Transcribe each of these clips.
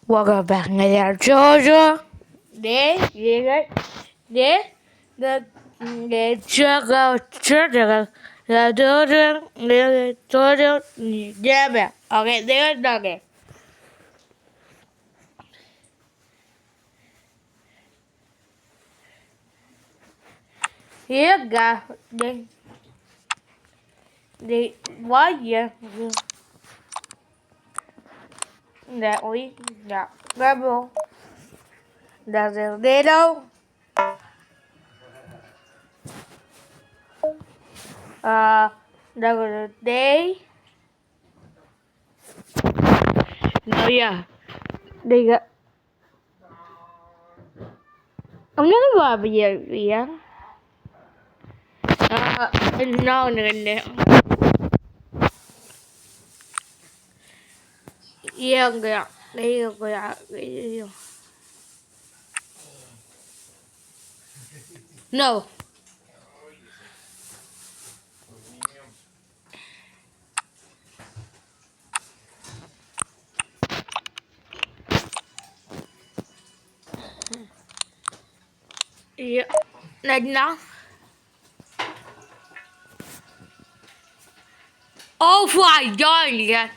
Welcome back, my children. The children, yeah, okay, they're okay. Here, guys, the what year that we got rebel, that's a little, uh, that was a day. No, yeah, they got. I'm gonna go over here, yeah. No, no. Yeah, yeah. No. Yeah. Like now. Oh my god, yeah.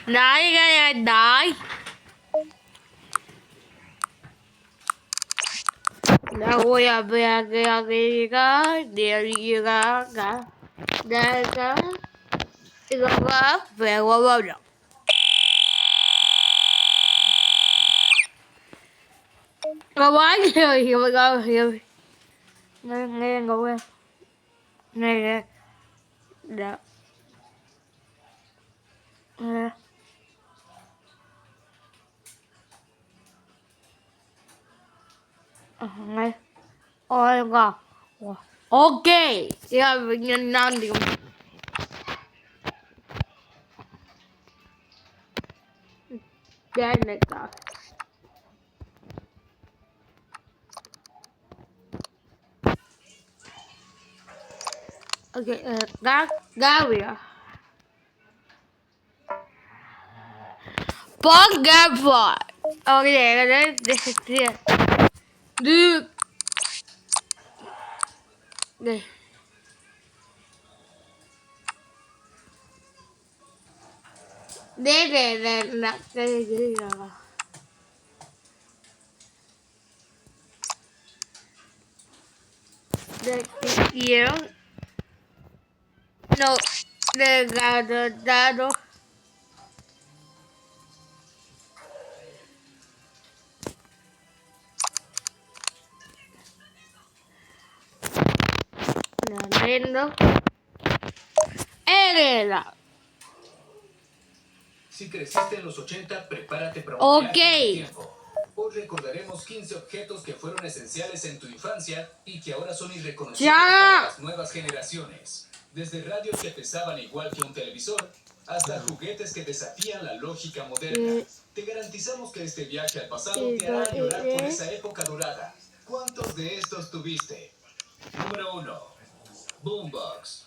Die. Now we are back. There you go. There you go. You go. Very well. Go on. Here we go. Here. Nghe ngủ em. Nghe. Dạ. Nghe. Nghe. Ôi god. Okay. Yeah, mình non thì đây này cả. Okay, Garia. Pogaba. Okay, this is here. Dude. Đây. Đây là cái gì rồi. Here. No, the dado. Nintendo. Era. Si creciste en los 80, prepárate para un viaje en el tiempo. Hoy recordaremos 15 objetos que fueron esenciales en tu infancia y que ahora son irreconocibles para las nuevas generaciones. Desde radios que pesaban igual que un televisor, hasta juguetes que desafían la lógica moderna. Te garantizamos que este viaje al pasado te hará llorar por esa época dorada. ¿Cuántos de estos tuviste? Número 1. Boombox.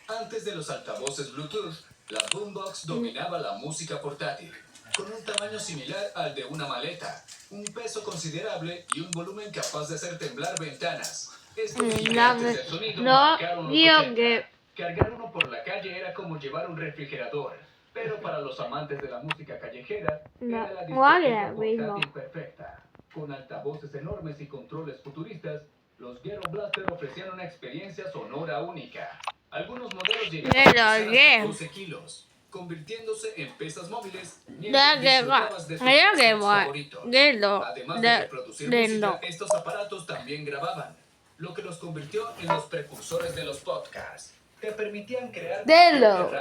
Antes de los altavoces Bluetooth, la boombox dominaba la música portátil, con un tamaño similar al de una maleta, un peso considerable y un volumen capaz de hacer temblar ventanas. Estos gigantes del sonido marcaron los 80. Cargar uno por la calle era como llevar un refrigerador, pero para los amantes de la música callejera era la discoteca portátil perfecta. Con altavoces enormes y controles futuristas, los Ghetto Blaster ofrecían una experiencia sonora única. Algunos modelos llegaban a pesar 12 kilos, convirtiéndose en pesas móviles mientras disfrutabas de tu favorito. Además de reproducir música, estos aparatos también grababan, lo que los convirtió en los precursores de los podcasts. Te permitían crear Dedo.